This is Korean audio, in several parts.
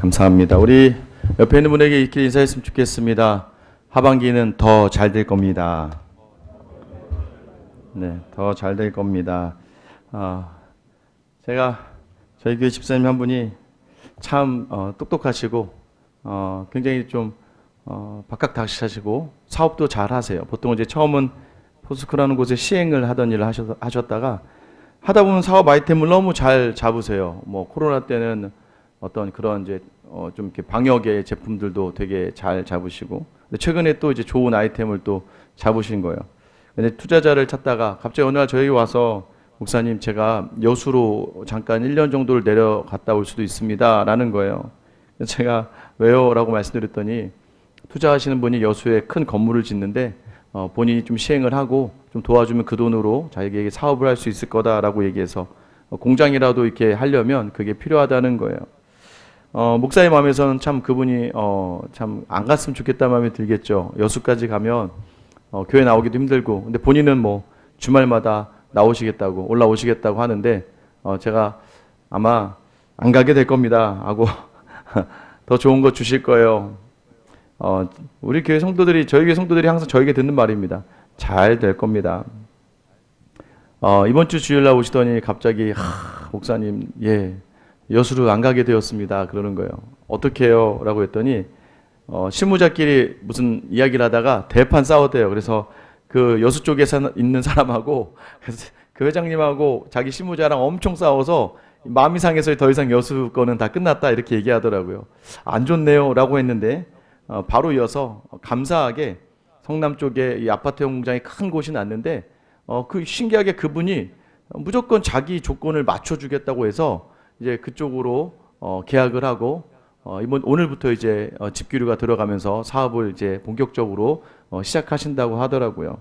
감사합니다. 우리 옆에 있는 분에게 이렇게 인사했으면 좋겠습니다. 하반기는 더 잘 될 겁니다. 네, 더 잘 될 겁니다. 제가 저희 교회 집사님 한 분이 참 똑똑하시고 굉장히 좀 박학다식하시고 사업도 잘 하세요. 보통 이제 처음은 포스코라는 곳에 시행을 하던 일을 하셨다가 하다 보면 사업 아이템을 너무 잘 잡으세요. 뭐 코로나 때는 어떤 그런 이제 좀 이렇게 방역의 제품들도 되게 잘 잡으시고, 근데 최근에 또 이제 좋은 아이템을 또 잡으신 거예요. 근데 투자자를 찾다가 갑자기 어느 날 저희 와서 목사님 제가 여수로 잠깐 1년 정도를 내려갔다 올 수도 있습니다라는 거예요. 제가 왜요? 라고 말씀드렸더니 투자하시는 분이 여수에 큰 건물을 짓는데 본인이 좀 시행을 하고 좀 도와주면 그 돈으로 자기에게 사업을 할 수 있을 거다라고 얘기해서 공장이라도 이렇게 하려면 그게 필요하다는 거예요. 목사의 마음에서는 참 그분이 참 안 갔으면 좋겠다는 마음이 들겠죠. 여수까지 가면 교회 나오기도 힘들고, 근데 본인은 뭐 주말마다 나오시겠다고 올라오시겠다고 하는데 제가 아마 안 가게 될 겁니다 하고 더 좋은 거 주실 거예요. 우리 교회 성도들이, 저희 교회 성도들이 항상 저에게 듣는 말입니다. 잘 될 겁니다. 이번 주 주일날 오시더니 갑자기 목사님 여수로 안 가게 되었습니다 그러는 거예요. 어떻게 해요? 라고 했더니 실무자끼리 무슨 이야기를 하다가 대판 싸웠대요. 그래서 그 여수 쪽에 있는 사람하고 그 회장님하고 자기 실무자랑 엄청 싸워서 마음이 상해서 더 이상 여수 거는 다 끝났다 이렇게 얘기하더라고요. 안 좋네요 라고 했는데 바로 이어서 감사하게 성남 쪽에 이 아파트형 공장이 큰 곳이 났는데 그 신기하게 그분이 무조건 자기 조건을 맞춰주겠다고 해서 이제 그쪽으로 계약을 하고 오늘부터 이제 집기류가 들어가면서 사업을 이제 본격적으로 시작하신다고 하더라고요.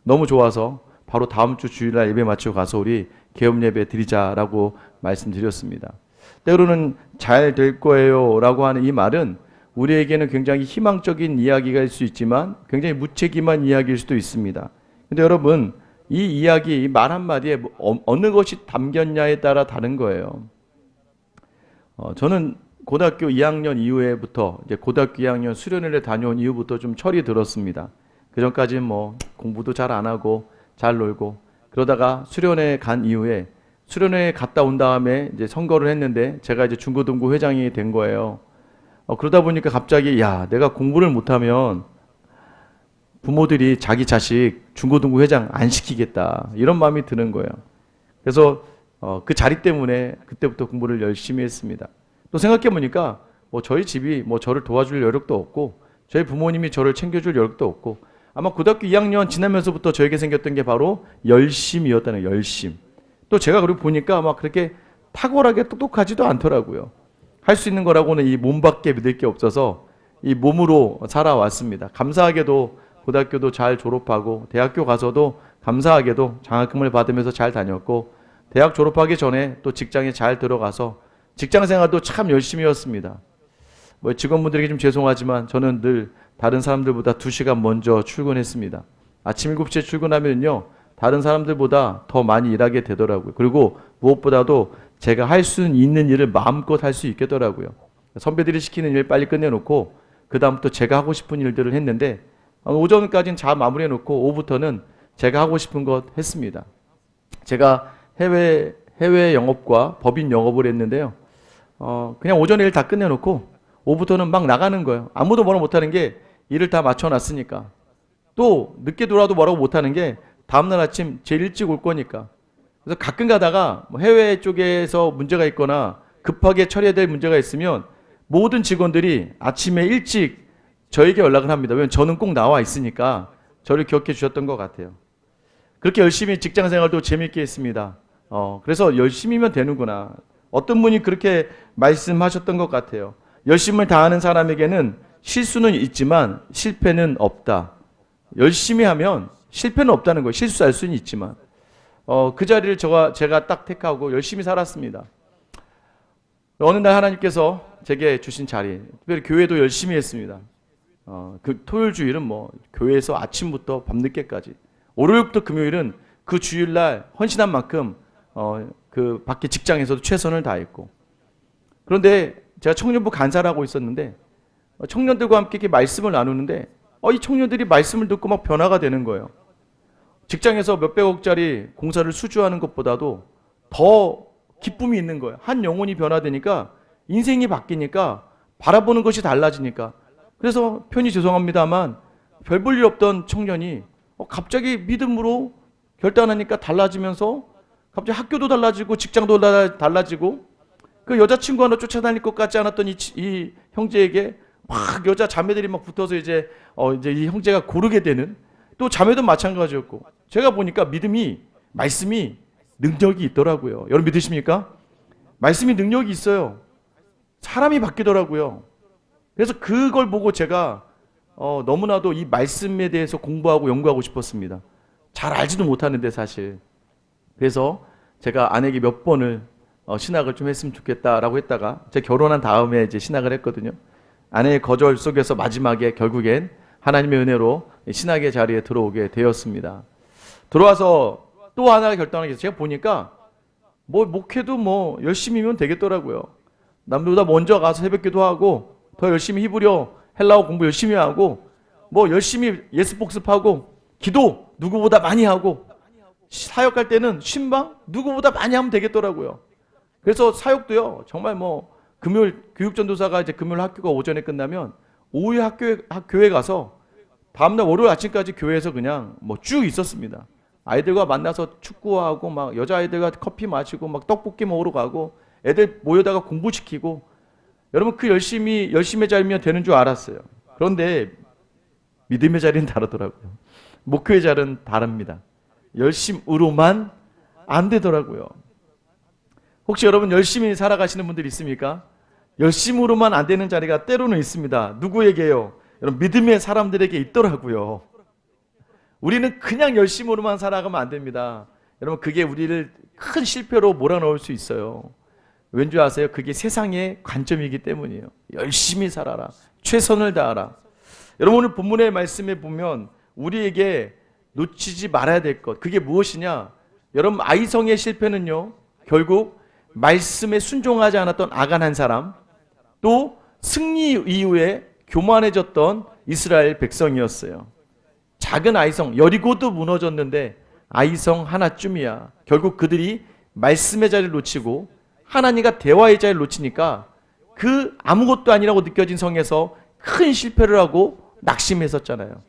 너무 좋아서 바로 다음 주 주일날 예배 마치고 가서 우리 개업 예배 드리자라고 말씀드렸습니다. 때로는 잘 될 거예요 라고 하는 이 말은 우리에게는 굉장히 희망적인 이야기가 수 있지만 굉장히 무책임한 이야기일 수도 있습니다. 근데 여러분, 이 이야기, 이 말 한마디에 어느 것이 담겼냐에 따라 다른 거예요. 저는 고등학교 2학년 이후에부터, 이제 고등학교 2학년 수련회를 다녀온 이후부터 좀 철이 들었습니다. 그 전까지는 뭐 공부도 잘 안 하고 잘 놀고, 그러다가 수련회 간 이후에 수련회 갔다 온 다음에 이제 선거를 했는데 제가 이제 중고등부 회장이 된 거예요. 그러다 보니까 갑자기 내가 공부를 못하면 부모들이 자기 자식 중고등부 회장 안 시키겠다 이런 마음이 드는 거예요. 그래서 그 자리 때문에 그때부터 공부를 열심히 했습니다. 또 생각해보니까 뭐 저희 집이 뭐 저를 도와줄 여력도 없고 저희 부모님이 저를 챙겨줄 여력도 없고 아마 고등학교 2학년 지나면서부터 저에게 생겼던 게 바로 열심이었다는 거예요. 열심. 또 제가 그리고 보니까 막 그렇게 탁월하게 똑똑하지도 않더라고요. 할 수 있는 거라고는 이 몸밖에 믿을 게 없어서 이 몸으로 살아왔습니다. 감사하게도 고등학교도 잘 졸업하고 대학교 가서도 감사하게도 장학금을 받으면서 잘 다녔고, 대학 졸업하기 전에 또 직장에 잘 들어가서 직장 생활도 참 열심히였습니다. 뭐 직원분들에게 좀 죄송하지만 저는 늘 다른 사람들보다 2시간 먼저 출근했습니다. 아침 7시에 출근하면요 다른 사람들보다 더 많이 일하게 되더라고요. 그리고 무엇보다도 제가 할 수 있는 일을 마음껏 할 수 있겠더라고요. 선배들이 시키는 일 빨리 끝내놓고 그 다음부터 제가 하고 싶은 일들을 했는데 오전까지는 잘 마무리해놓고 오후부터는 제가 하고 싶은 것 했습니다. 제가 해외 영업과 법인 영업을 했는데요. 그냥 오전에 일 다 끝내놓고 오후부터는 막 나가는 거예요. 아무도 뭐라 못하는 게 일을 다 맞춰놨으니까. 또 늦게 돌아도 뭐라고 못하는 게 다음날 아침 제일 일찍 올 거니까. 그래서 가끔 가다가 해외 쪽에서 문제가 있거나 급하게 처리해야 될 문제가 있으면 모든 직원들이 아침에 일찍 저에게 연락을 합니다. 왜냐면 저는 꼭 나와 있으니까 저를 기억해 주셨던 것 같아요. 그렇게 열심히 직장 생활도 재밌게 했습니다. 그래서 열심히면 되는구나. 어떤 분이 그렇게 말씀하셨던 것 같아요. 열심을 다하는 사람에게는 실수는 있지만 실패는 없다. 열심히 하면 실패는 없다는 거예요. 실수할 수는 있지만. 그 자리를 제가 딱 택하고 열심히 살았습니다. 어느 날 하나님께서 제게 주신 자리, 특별히 교회도 열심히 했습니다. 그 토요일 주일은 뭐 교회에서 아침부터 밤늦게까지, 월요일부터 금요일은 그 주일날 헌신한 만큼 그 밖에 직장에서도 최선을 다했고, 그런데 제가 청년부 간사를 하고 있었는데 청년들과 함께 이렇게 말씀을 나누는데 이 청년들이 말씀을 듣고 막 변화가 되는 거예요. 직장에서 몇백억짜리 공사를 수주하는 것보다도 더 기쁨이 있는 거예요. 한 영혼이 변화되니까 인생이 바뀌니까 바라보는 것이 달라지니까. 그래서 편히 죄송합니다만 별 볼 일 없던 청년이 갑자기 믿음으로 결단하니까 달라지면서 갑자기 학교도 달라지고 직장도 달라지고 그 여자친구 하나 쫓아다닐 것 같지 않았던 이 형제에게 막 여자 자매들이 막 붙어서 이제 이 형제가 고르게 되는, 또 자매도 마찬가지였고, 제가 보니까 말씀이 능력이 있더라고요. 여러분 믿으십니까? 말씀이 능력이 있어요. 사람이 바뀌더라고요. 그래서 그걸 보고 제가 너무나도 이 말씀에 대해서 공부하고 연구하고 싶었습니다. 잘 알지도 못하는데 사실. 그래서 제가 아내에게 몇 번을 신학을 좀 했으면 좋겠다라고 했다가 제가 결혼한 다음에 이제 신학을 했거든요. 아내의 거절 속에서 마지막에 결국엔 하나님의 은혜로 신학의 자리에 들어오게 되었습니다. 들어와서 또 하나 결단하게 돼서 제가 보니까 목회도 열심히면 되겠더라고요. 남들보다 먼저 가서 새벽기도 하고 더 열심히 히브리어 헬라어 공부 열심히 하고 열심히 예습 복습하고 기도 누구보다 많이 하고 사역할 때는 신방 누구보다 많이 하면 되겠더라고요. 그래서 사역도요 정말 금요일 교육전도사가 이제 금요일 학교가 오전에 끝나면 오후에 교회 가서 다음날 월요일 아침까지 교회에서 그냥 쭉 있었습니다. 아이들과 만나서 축구하고 막 여자아이들과 커피 마시고 막 떡볶이 먹으러 가고 애들 모여다가 공부시키고, 여러분 그 열심의 자리면 되는 줄 알았어요. 그런데 믿음의 자리는 다르더라고요. 목표의 자리는 다릅니다. 열심으로만 안 되더라고요. 혹시 여러분 열심히 살아가시는 분들 있습니까? 열심으로만 안 되는 자리가 때로는 있습니다. 누구에게요? 여러분 믿음의 사람들에게 있더라고요. 우리는 그냥 열심으로만 살아가면 안 됩니다. 여러분 그게 우리를 큰 실패로 몰아넣을 수 있어요. 왠지 아세요? 그게 세상의 관점이기 때문이에요. 열심히 살아라. 최선을 다하라. 여러분 오늘 본문의 말씀에 보면 우리에게 놓치지 말아야 될 것, 그게 무엇이냐? 여러분 아이성의 실패는요 결국 말씀에 순종하지 않았던 아간 한 사람, 또 승리 이후에 교만해졌던 이스라엘 백성이었어요. 작은 아이성, 여리고도 무너졌는데 아이성 하나쯤이야. 결국 그들이 말씀의 자리를 놓치고 하나님과 대화의 자리를 놓치니까 그 아무것도 아니라고 느껴진 성에서 큰 실패를 하고 낙심했었잖아요.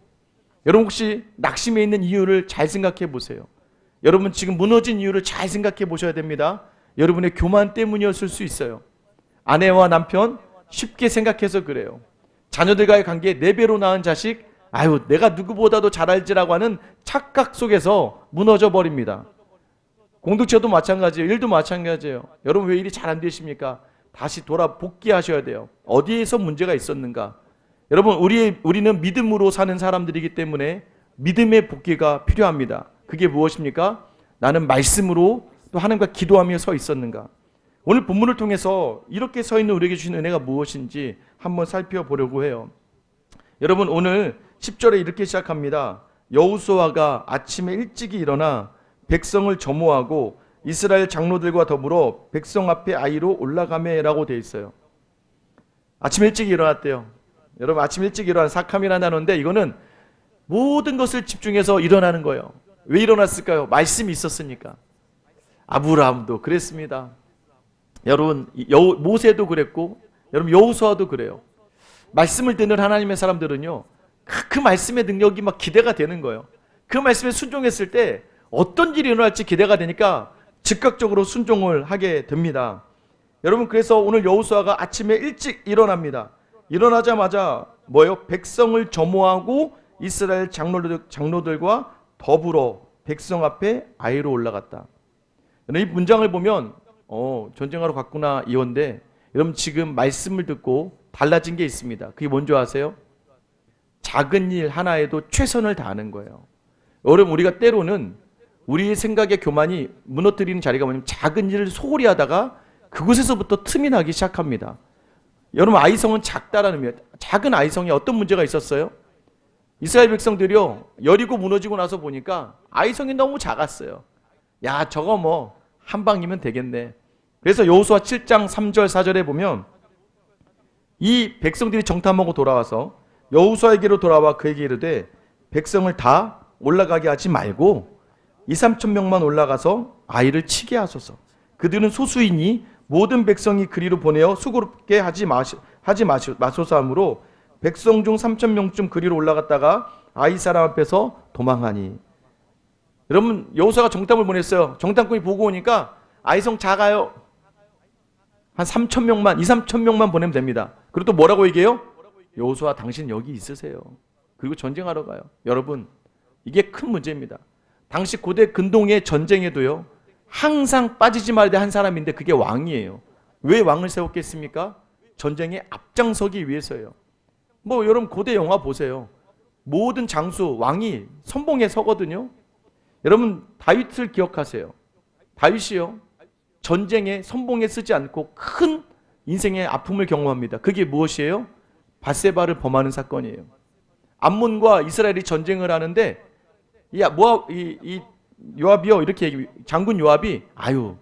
여러분 혹시 낙심해 있는 이유를 잘 생각해 보세요. 여러분 지금 무너진 이유를 잘 생각해 보셔야 됩니다. 여러분의 교만 때문이었을 수 있어요. 아내와 남편 쉽게 생각해서 그래요. 자녀들과의 관계 4배로 낳은 자식, 내가 누구보다도 잘 알지라고 하는 착각 속에서 무너져 버립니다. 공동체도 마찬가지예요. 일도 마찬가지예요. 여러분 왜 일이 잘 안 되십니까? 다시 복귀하셔야 돼요. 어디에서 문제가 있었는가? 여러분 우리는 믿음으로 사는 사람들이기 때문에 믿음의 복귀가 필요합니다. 그게 무엇입니까? 나는 말씀으로 또 하나님과 기도하며 서 있었는가? 오늘 본문을 통해서 이렇게 서 있는 우리에게 주신 은혜가 무엇인지 한번 살펴보려고 해요. 여러분 오늘 10절에 이렇게 시작합니다. 여호수아가 아침에 일찍이 일어나 백성을 점호하고 이스라엘 장로들과 더불어 백성 앞에 아이로 올라가매라고 되어 있어요. 아침 일찍 일어났대요. 여러분 아침 일찍 일어난 사캄이라는 단어인데 이거는 모든 것을 집중해서 일어나는 거예요. 왜 일어났을까요? 말씀이 있었으니까. 아브라함도 그랬습니다. 여러분 모세도 그랬고 여러분 여호수아도 그래요. 말씀을 듣는 하나님의 사람들은요 그 말씀의 능력이 막 기대가 되는 거예요. 그 말씀에 순종했을 때 어떤 일이 일어날지 기대가 되니까 즉각적으로 순종을 하게 됩니다. 여러분 그래서 오늘 여호수아가 아침에 일찍 일어납니다. 일어나자마자 백성을 점호하고 이스라엘 장로들과 더불어 백성 앞에 아이로 올라갔다. 이 문장을 보면 전쟁하러 갔구나 이건데, 여러분 지금 말씀을 듣고 달라진 게 있습니다. 그게 뭔지 아세요? 작은 일 하나에도 최선을 다하는 거예요. 여러분 우리가 때로는 우리의 생각의 교만이 무너뜨리는 자리가 뭐냐면 작은 일을 소홀히 하다가 그곳에서부터 틈이 나기 시작합니다. 여러분 아이성은 작다라는 의미예요. 작은 아이성에 어떤 문제가 있었어요? 이스라엘 백성들이요 여리고 무너지고 나서 보니까 아이성이 너무 작았어요. 야 저거 한 방이면 되겠네. 그래서 여호수아 7장 3절 4절에 보면 이 백성들이 정탐하고 돌아와서 여호수아에게로 돌아와 그에게 이르되 백성을 다 올라가게 하지 말고 2-3천 명만 올라가서 아이를 치게 하소서. 그들은 소수이니 모든 백성이 그리로 보내어 수고롭게 하지 마소서 하므로 백성 중 3천 명쯤 그리로 올라갔다가 아이 사람 앞에서 도망하니. 여러분, 여호수아가 정탐을 보냈어요. 정탐꾼이 보고 오니까 아이성 작아요. 한 3천 명만, 2-3천 명만 보내면 됩니다. 그리고 또 뭐라고 얘기해요? 여호수아, 당신 여기 있으세요. 그리고 전쟁하러 가요. 여러분, 이게 큰 문제입니다. 당시 고대 근동의 전쟁에도요, 항상 빠지지 말아야 될 한 사람인데 그게 왕이에요. 왜 왕을 세웠겠습니까? 전쟁에 앞장서기 위해서예요. 뭐 여러분 고대 영화 보세요. 모든 장수, 왕이 선봉에 서거든요. 여러분 다윗을 기억하세요. 다윗이요, 전쟁에 선봉에 쓰지 않고 큰 인생의 아픔을 경험합니다. 그게 무엇이에요? 밧세바를 범하는 사건이에요. 암몬과 이스라엘이 전쟁을 하는데 이 요압이요, 이렇게 장군 요압이 아유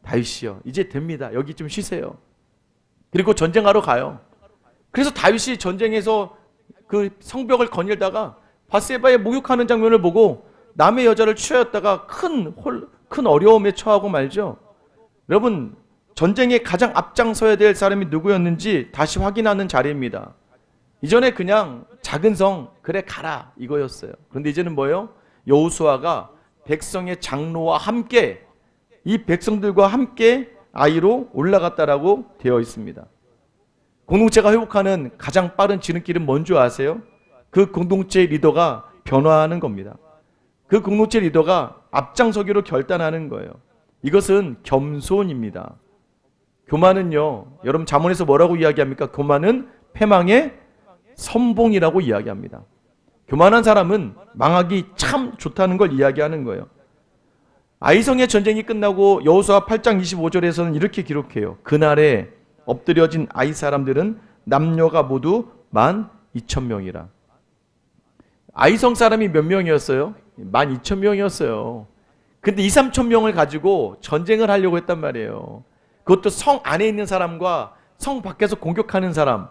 다윗이요, 이제 됩니다. 여기 좀 쉬세요. 그리고 전쟁하러 가요. 그래서 다윗이 전쟁에서 그 성벽을 거닐다가 밧세바의 목욕하는 장면을 보고 남의 여자를 취하였다가 큰 어려움에 처하고 말죠. 여러분, 전쟁에 가장 앞장서야 될 사람이 누구였는지 다시 확인하는 자리입니다. 이전에 그냥 작은 성, 그래 가라 이거였어요. 그런데 이제는 뭐예요? 여호수아가 백성의 장로와 함께, 이 백성들과 함께 아이로 올라갔다라고 되어 있습니다. 공동체가 회복하는 가장 빠른 지름길은 뭔지 아세요? 그 공동체의 리더가 변화하는 겁니다. 그 공동체 리더가 앞장서기로 결단하는 거예요. 이것은 겸손입니다. 교만은요, 여러분 잠언에서 뭐라고 이야기합니까? 교만은 패망의 선봉이라고 이야기합니다. 교만한 사람은 망하기 참 좋다는 걸 이야기하는 거예요. 아이성의 전쟁이 끝나고 여호수아 8장 25절에서는 이렇게 기록해요. 그날에 엎드려진 아이 사람들은 남녀가 모두 12,000명이라. 아이성 사람이 몇 명이었어요? 12,000명이었어요. 근데 2-3천 명을 가지고 전쟁을 하려고 했단 말이에요. 그것도 성 안에 있는 사람과 성 밖에서 공격하는 사람.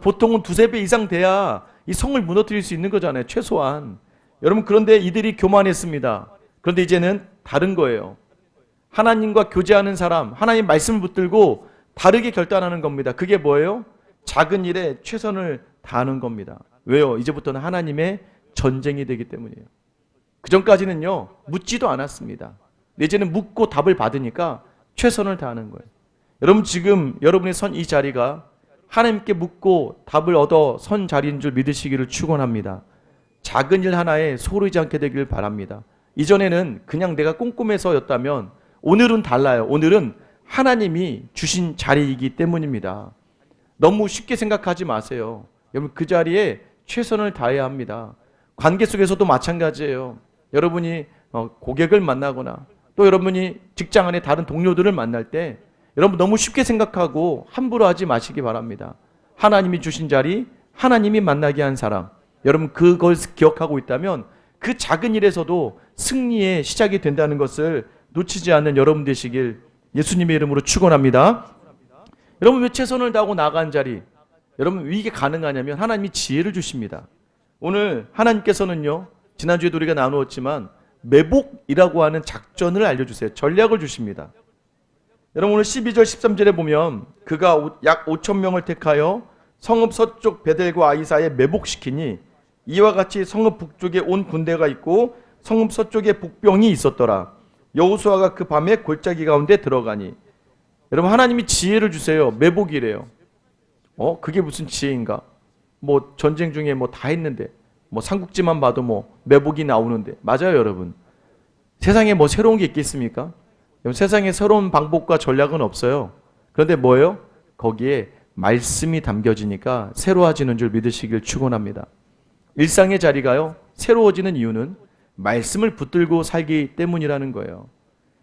보통은 2-3배 이상 돼야 이 성을 무너뜨릴 수 있는 거잖아요, 최소한. 여러분, 그런데 이들이 교만했습니다. 그런데 이제는 다른 거예요. 하나님과 교제하는 사람, 하나님 말씀을 붙들고 다르게 결단하는 겁니다. 그게 뭐예요? 작은 일에 최선을 다하는 겁니다. 왜요? 이제부터는 하나님의 전쟁이 되기 때문이에요. 그 전까지는요, 묻지도 않았습니다. 이제는 묻고 답을 받으니까 최선을 다하는 거예요. 여러분, 지금 여러분이 선 이 자리가 하나님께 묻고 답을 얻어 선 자리인 줄 믿으시기를 축원합니다. 작은 일 하나에 소홀하지 않게 되길 바랍니다. 이전에는 그냥 내가 꼼꼼해서였다면 오늘은 달라요. 오늘은 하나님이 주신 자리이기 때문입니다. 너무 쉽게 생각하지 마세요. 여러분, 그 자리에 최선을 다해야 합니다. 관계 속에서도 마찬가지예요. 여러분이 고객을 만나거나 또 여러분이 직장 안에 다른 동료들을 만날 때 여러분 너무 쉽게 생각하고 함부로 하지 마시기 바랍니다. 하나님이 주신 자리, 하나님이 만나게 한 사람, 여러분 그걸 기억하고 있다면 그 작은 일에서도 승리의 시작이 된다는 것을 놓치지 않는 여러분 되시길 예수님의 이름으로 축원합니다. 여러분, 왜 최선을 다하고 나간 자리, 여러분 왜 이게 가능하냐면 하나님이 지혜를 주십니다. 오늘 하나님께서는요, 지난주에도 우리가 나누었지만 매복이라고 하는 작전을 알려주세요. 전략을 주십니다. 여러분, 오늘 12절 13절에 보면 그가 약 5,000명을 택하여 성읍 서쪽 베델과 아이 사이에 매복시키니 이와 같이 성읍 북쪽에 온 군대가 있고 성읍 서쪽에 복병이 있었더라. 여호수아가 그 밤에 골짜기 가운데 들어가니. 여러분, 하나님이 지혜를 주세요. 매복이래요. 그게 무슨 지혜인가? 뭐 전쟁 중에 뭐 다 했는데 뭐 삼국지만 봐도 뭐 매복이 나오는데. 맞아요, 여러분. 세상에 뭐 새로운 게 있겠습니까? 세상에 새로운 방법과 전략은 없어요. 그런데 뭐예요? 거기에 말씀이 담겨지니까 새로워지는 줄 믿으시길 축원합니다. 일상의 자리가요, 새로워지는 이유는 말씀을 붙들고 살기 때문이라는 거예요.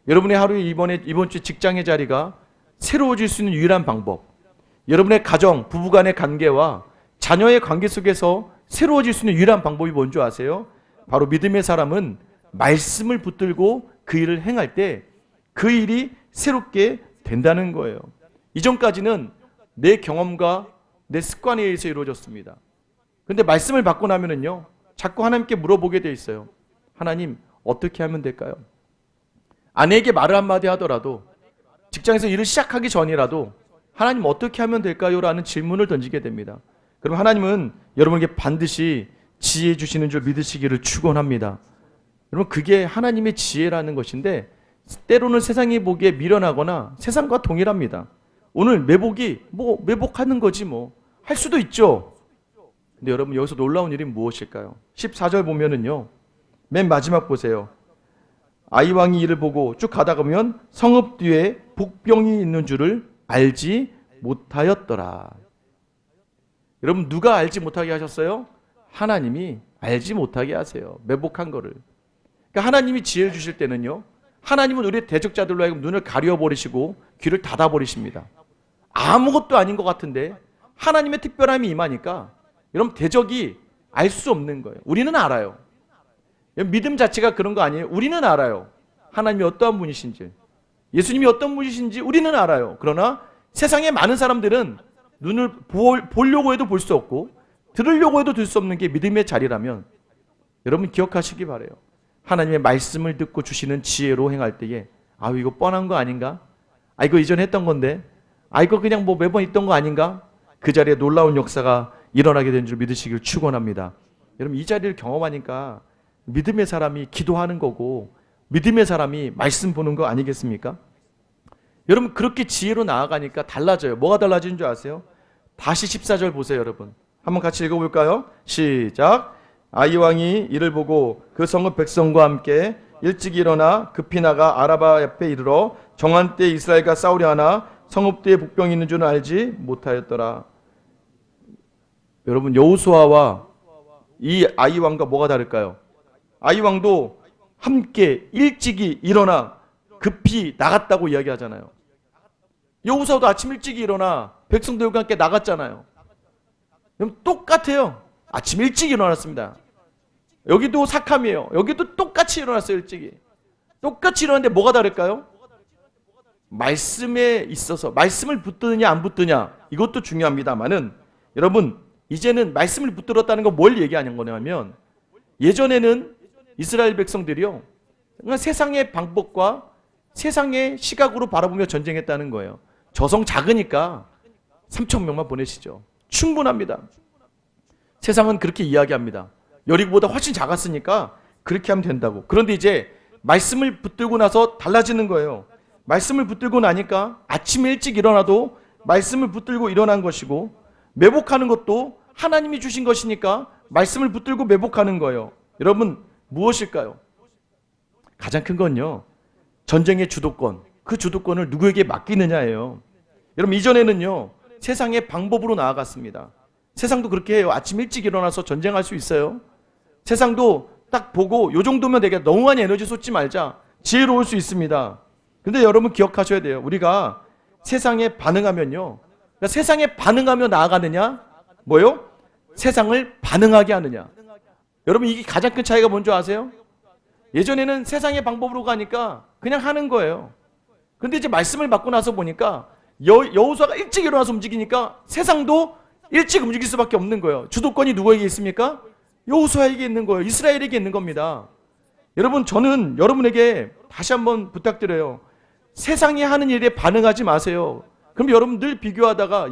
여러분의 하루에 이번 주 직장의 자리가 새로워질 수 있는 유일한 방법, 여러분의 가정, 부부간의 관계와 자녀의 관계 속에서 새로워질 수 있는 유일한 방법이 뭔지 아세요? 바로 믿음의 사람은 말씀을 붙들고 그 일을 행할 때 그 일이 새롭게 된다는 거예요. 이전까지는 내 경험과 내 습관에 의해서 이루어졌습니다. 근데 말씀을 받고 나면은요, 자꾸 하나님께 물어보게 돼 있어요. 하나님, 어떻게 하면 될까요? 아내에게 말을 한마디 하더라도, 직장에서 일을 시작하기 전이라도 하나님 어떻게 하면 될까요? 라는 질문을 던지게 됩니다. 그럼 하나님은 여러분에게 반드시 지혜 주시는 줄 믿으시기를 축원합니다. 여러분, 그게 하나님의 지혜라는 것인데 때로는 세상이 보기에 미련하거나 세상과 동일합니다. 오늘 매복이 매복하는 거지 할 수도 있죠. 근데 여러분, 여기서 놀라운 일이 무엇일까요? 14절 보면은요, 맨 마지막 보세요. 아이왕이 이를 보고 쭉 가다가 보면 성읍 뒤에 복병이 있는 줄을 알지 못하였더라. 여러분, 누가 알지 못하게 하셨어요? 하나님이 알지 못하게 하세요. 매복한 거를. 그러니까 하나님이 지혜를 주실 때는요, 하나님은 우리의 대적자들로 하여금 눈을 가려버리시고 귀를 닫아버리십니다. 아무것도 아닌 것 같은데 하나님의 특별함이 임하니까 여러분, 대적이 알 수 없는 거예요. 우리는 알아요. 믿음 자체가 그런 거 아니에요. 우리는 알아요. 하나님이 어떠한 분이신지, 예수님이 어떤 분이신지 우리는 알아요. 그러나 세상에 많은 사람들은 눈을 보려고 해도 볼 수 없고 들으려고 해도 들 수 없는 게 믿음의 자리라면, 여러분 기억하시기 바라요. 하나님의 말씀을 듣고 주시는 지혜로 행할 때에 이거 뻔한 거 아닌가? 이거 이전에 했던 건데, 이거 그냥 매번 있던 거 아닌가? 그 자리에 놀라운 역사가 일어나게 된 줄 믿으시길 축원합니다. 여러분, 이 자리를 경험하니까 믿음의 사람이 기도하는 거고 믿음의 사람이 말씀 보는 거 아니겠습니까? 여러분, 그렇게 지혜로 나아가니까 달라져요. 뭐가 달라지는 줄 아세요? 다시 14절 보세요. 여러분, 한번 같이 읽어볼까요? 시작. 아이왕이 이를 보고 그 성읍 백성과 함께 일찍 일어나 급히 나가 아라바 옆에 이르러 정한 때 이스라엘과 싸우려 하나 성읍 뒤에 복병이 있는 줄은 알지 못하였더라. 여러분, 여호수아와 이 아이왕과 뭐가 다를까요? 아이왕도 함께 일찍이 일어나 급히 나갔다고 이야기하잖아요. 여호수아도 아침 일찍 일어나 백성들과 함께 나갔잖아요. 그럼 똑같아요. 아침 일찍 일어났습니다. 여기도 사캄이에요. 여기도 똑같이 일어났어요. 일찍이 똑같이 일어났는데 뭐가 다를까요? 말씀에 있어서 말씀을 붙드느냐 안 붙드냐, 이것도 중요합니다만은, 여러분, 이제는 말씀을 붙들었다는 거 뭘 얘기하는 거냐면, 예전에는 이스라엘 백성들이요, 세상의 방법과 세상의 시각으로 바라보며 전쟁했다는 거예요. 저성 작으니까 3,000명만 보내시죠. 충분합니다. 세상은 그렇게 이야기합니다. 여리고보다 훨씬 작았으니까 그렇게 하면 된다고. 그런데 이제 말씀을 붙들고 나서 달라지는 거예요. 말씀을 붙들고 나니까 아침 일찍 일어나도 말씀을 붙들고 일어난 것이고, 매복하는 것도 하나님이 주신 것이니까 말씀을 붙들고 매복하는 거예요. 여러분, 무엇일까요? 가장 큰 건요, 전쟁의 주도권, 그 주도권을 누구에게 맡기느냐예요. 여러분, 이전에는요, 세상의 방법으로 나아갔습니다. 세상도 그렇게 해요. 아침 일찍 일어나서 전쟁할 수 있어요. 세상도 딱 보고 요 정도면 되게 너무 많이 에너지 쏟지 말자, 지혜로울 수 있습니다. 근데 여러분 기억하셔야 돼요. 우리가 세상에 반응하면요, 그러니까 세상에 반응하며 나아가느냐, 뭐요? 세상을 반응하게 하느냐. 여러분, 이게 가장 큰 차이가 뭔지 아세요? 예전에는 세상의 방법으로 가니까 그냥 하는 거예요. 근데 이제 말씀을 받고 나서 보니까 여호수아가 일찍 일어나서 움직이니까 세상도 일찍 움직일 수밖에 없는 거예요. 주도권이 누구에게 있습니까? 여호수아에게 있는 거예요. 이스라엘에게 있는 겁니다. 여러분, 저는 여러분에게 다시 한번 부탁드려요. 세상이 하는 일에 반응하지 마세요. 그럼 여러분 늘 비교하다가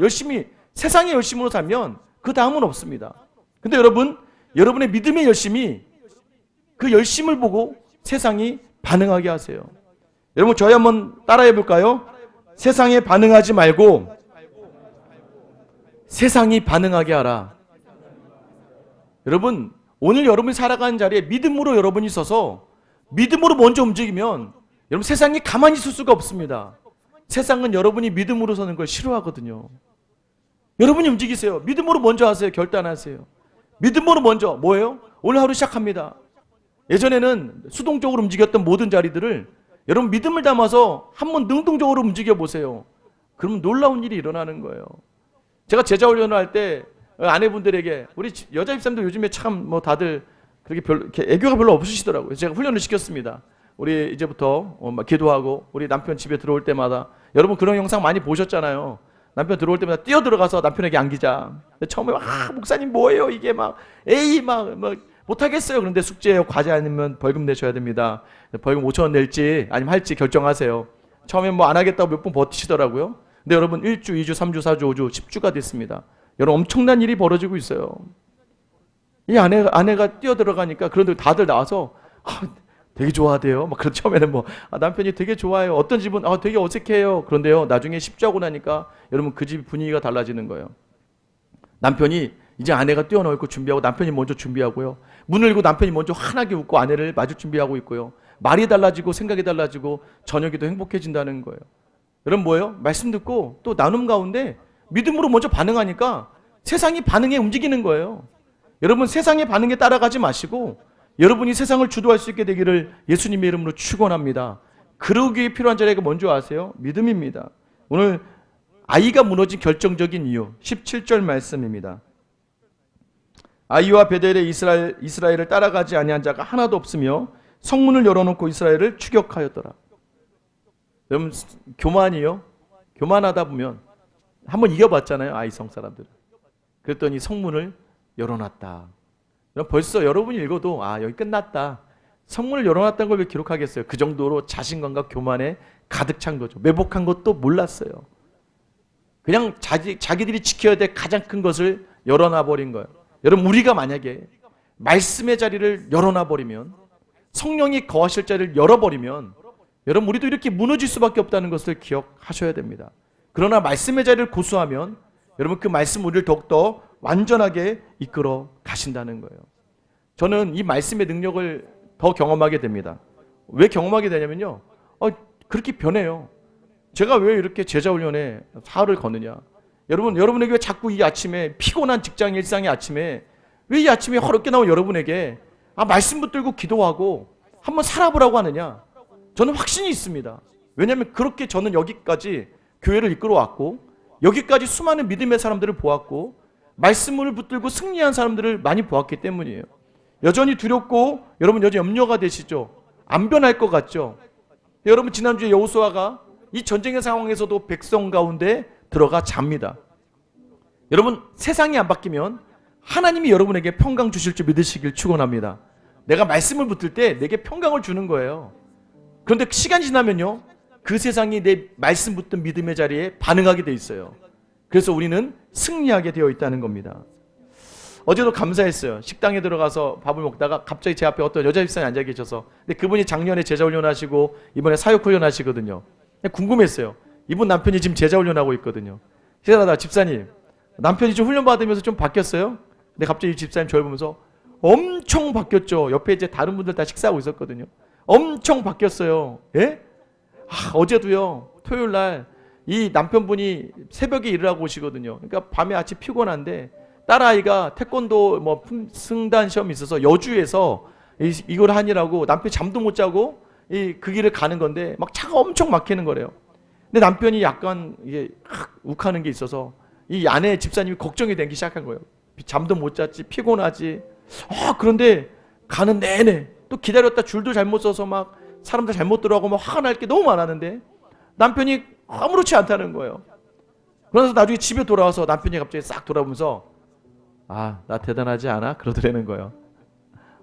세상의 열심으로 살면 그 다음은 없습니다. 근데 여러분, 여러분의 믿음의 열심이, 그 열심을 보고 세상이 반응하게 하세요. 여러분, 저희 한번 따라해 볼까요? 세상에 반응하지 말고 세상이 반응하게 하라. 여러분, 오늘 여러분이 살아가는 자리에 믿음으로 여러분이 서서 믿음으로 먼저 움직이면 여러분, 세상이 가만히 있을 수가 없습니다. 세상은 여러분이 믿음으로 서는 걸 싫어하거든요. 여러분이 움직이세요. 믿음으로 먼저 하세요. 결단하세요. 믿음으로 먼저. 뭐예요? 오늘 하루 시작합니다. 예전에는 수동적으로 움직였던 모든 자리들을 여러분 믿음을 담아서 한번 능동적으로 움직여 보세요. 그러면 놀라운 일이 일어나는 거예요. 제가 제자 훈련을 할 때 아내분들에게, 우리 여자 집사님들 요즘에 참 다들 이렇게 애교가 별로 없으시더라고요. 제가 훈련을 시켰습니다. 우리 이제부터 기도하고 우리 남편 집에 들어올 때마다, 여러분 그런 영상 많이 보셨잖아요. 남편 들어올 때마다 뛰어 들어가서 남편에게 안기자. 처음에 목사님 뭐예요 이게 막 에이 막 못하겠어요. 그런데 숙제예요. 과제 아니면 벌금 내셔야 됩니다. 벌금 5천 원 낼지 아니면 할지 결정하세요. 처음에 뭐 안 하겠다고 몇 분 버티시더라고요. 근데 여러분 1주, 2주, 3주, 4주, 5주, 10주가 됐습니다. 여러분 엄청난 일이 벌어지고 있어요. 이 아내가 뛰어 들어가니까 그런데 다들 나와서 되게 좋아하대요. 막 그런 처음에는 남편이 되게 좋아해요. 어떤 집은 되게 어색해요. 그런데요 나중에 10주 하고 나니까 여러분 그 집 분위기가 달라지는 거예요. 남편이 이제 아내가 뛰어넣고 준비하고 남편이 먼저 준비하고요. 문을 열고 남편이 먼저 환하게 웃고 아내를 맞을 준비하고 있고요. 말이 달라지고 생각이 달라지고 저녁이 더 행복해진다는 거예요. 여러분 뭐예요? 말씀 듣고 또 나눔 가운데 믿음으로 먼저 반응하니까 세상이 반응에 움직이는 거예요. 여러분 세상의 반응에 따라가지 마시고 여러분이 세상을 주도할 수 있게 되기를 예수님의 이름으로 축원합니다. 그러기 위해 필요한 자리가 뭔지 아세요? 믿음입니다. 오늘 아이가 무너진 결정적인 이유 17절 말씀입니다. 아이와 베델에 이스라엘을 따라가지 아니한 자가 하나도 없으며 성문을 열어놓고 이스라엘을 추격하였더라. 여러분 교만이요? 교만하다 보면 한번 이겨봤잖아요. 아이성 사람들은. 그랬더니 성문을 열어놨다. 벌써 여러분이 읽어도 여기 끝났다. 성문을 열어놨다는 걸 왜 기록하겠어요? 그 정도로 자신감과 교만에 가득 찬 거죠. 매복한 것도 몰랐어요. 그냥 자기들이 지켜야 될 가장 큰 것을 열어놔버린 거예요. 여러분 우리가 만약에 말씀의 자리를 열어놔버리면 성령이 거하실 자리를 열어버리면 여러분 우리도 이렇게 무너질 수밖에 없다는 것을 기억하셔야 됩니다. 그러나 말씀의 자리를 고수하면 여러분 그 말씀 우리를 더욱더 완전하게 이끌어 가신다는 거예요. 저는 이 말씀의 능력을 더 경험하게 됩니다. 왜 경험하게 되냐면요. 그렇게 변해요. 제가 왜 이렇게 제자훈련에 사흘을 거느냐. 여러분에게 왜 자꾸 이 아침에 피곤한 직장 일상의 아침에 왜 이 아침에 허럽게 나온 여러분에게 말씀 붙들고 기도하고 한번 살아보라고 하느냐. 저는 확신이 있습니다. 왜냐하면 그렇게 저는 여기까지 교회를 이끌어 왔고 여기까지 수많은 믿음의 사람들을 보았고 말씀을 붙들고 승리한 사람들을 많이 보았기 때문이에요. 여전히 두렵고 여러분 여전히 염려가 되시죠? 안 변할 것 같죠? 여러분 지난주에 여호수아가 이 전쟁의 상황에서도 백성 가운데 들어가 잡니다. 여러분 세상이 안 바뀌면 하나님이 여러분에게 평강 주실 줄 믿으시길 축원합니다. 내가 말씀을 붙들 때 내게 평강을 주는 거예요. 그런데 시간이 지나면요 그 세상이 내 말씀 붙든 믿음의 자리에 반응하게 돼 있어요. 그래서 우리는 승리하게 되어 있다는 겁니다. 어제도 감사했어요. 식당에 들어가서 밥을 먹다가 갑자기 제 앞에 어떤 여자 집사님이 앉아 계셔서 근데 그분이 작년에 제자훈련 하시고 이번에 사역훈련 하시거든요. 궁금했어요. 이분 남편이 지금 제자훈련하고 있거든요. 그러다 집사님 남편이 좀 훈련 받으면서 좀 바뀌었어요? 근데 갑자기 이 집사님 저를 보면서 엄청 바뀌었죠. 옆에 이제 다른 분들 다 식사하고 있었거든요. 엄청 바뀌었어요. 예? 어제도요. 토요일 날 이 남편분이 새벽에 일을 하고 오시거든요. 그러니까 밤에 아침 피곤한데 딸아이가 태권도 승단 시험이 있어서 여주에서 이걸 하느라고 남편이 잠도 못 자고 그 길을 가는 건데 막 차가 엄청 막히는 거래요. 근데 남편이 약간 이게 욱하는 게 있어서 이 아내 집사님이 걱정이 되기 시작한 거예요. 잠도 못 잤지, 피곤하지. 그런데 가는 내내 또 기다렸다 줄도 잘못 서서 막 사람들 잘못 들어가고 막 화가 날 게 너무 많았는데 남편이 아무렇지 않다는 거예요. 그래서 나중에 집에 돌아와서 남편이 갑자기 싹 돌아보면서 나 대단하지 않아? 그러더라는 거예요.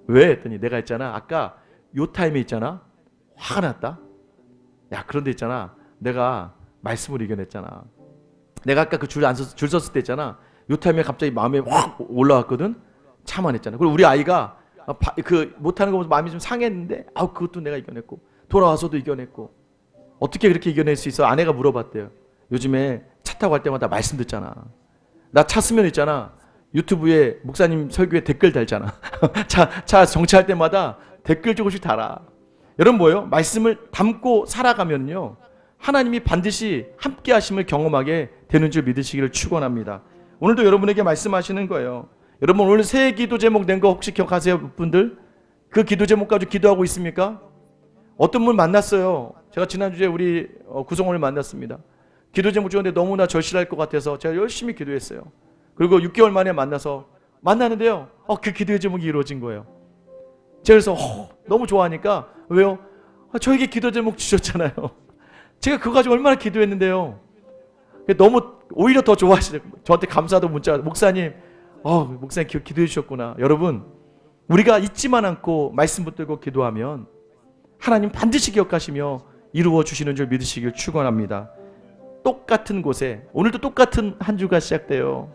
왜? 했더니 내가 있잖아. 아까 요 타임에 있잖아. 화가 났다. 그런데 있잖아. 내가 말씀을 이겨냈잖아. 내가 아까 그 줄 섰을 때 있잖아. 요 타임에 갑자기 마음에 확 올라왔거든. 참아냈잖아. 그리고 우리 아이가 못하는 거 보면서 마음이 좀 상했는데 그것도 내가 이겨냈고 돌아와서도 이겨냈고 어떻게 그렇게 이겨낼 수 있어? 아내가 물어봤대요. 요즘에 차 타고 갈 때마다 말씀 듣잖아. 나 차 쓰면 있잖아. 유튜브에 목사님 설교에 댓글 달잖아. 차 정차할 때마다 댓글 조금씩 달아. 여러분 뭐예요? 말씀을 담고 살아가면요 하나님이 반드시 함께 하심을 경험하게 되는 줄 믿으시기를 축원합니다. 오늘도 여러분에게 말씀하시는 거예요. 여러분 오늘 새 기도 제목 낸 거 혹시 기억하세요? 분들? 그 기도 제목 가지고 기도하고 있습니까? 어떤 분 만났어요. 제가 지난주에 우리 구성원을 만났습니다. 기도 제목 주는데 너무나 절실할 것 같아서 제가 열심히 기도했어요. 그리고 6개월 만에 만나는데요. 그 기도의 제목이 이루어진 거예요. 제가 그래서 너무 좋아하니까 왜요? 저에게 기도 제목 주셨잖아요. 제가 그거 가지고 얼마나 기도했는데요. 너무 오히려 더 좋아하시는, 저한테 감사도 문자, 목사님, 목사님 기도해 주셨구나. 여러분, 우리가 잊지만 않고 말씀 붙들고 기도하면 하나님 반드시 기억하시며 이루어 주시는 줄 믿으시길 축원합니다. 똑같은 곳에, 오늘도 똑같은 한 주가 시작돼요.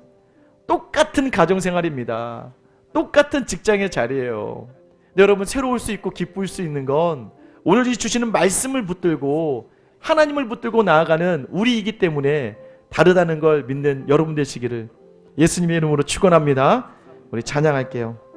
똑같은 가정생활입니다. 똑같은 직장의 자리예요. 근데 여러분, 새로울 수 있고 기쁠 수 있는 건 오늘 주시는 말씀을 붙들고 하나님을 붙들고 나아가는 우리이기 때문에 다르다는 걸 믿는 여러분 되시기를 예수님의 이름으로 축원합니다. 우리 찬양할게요.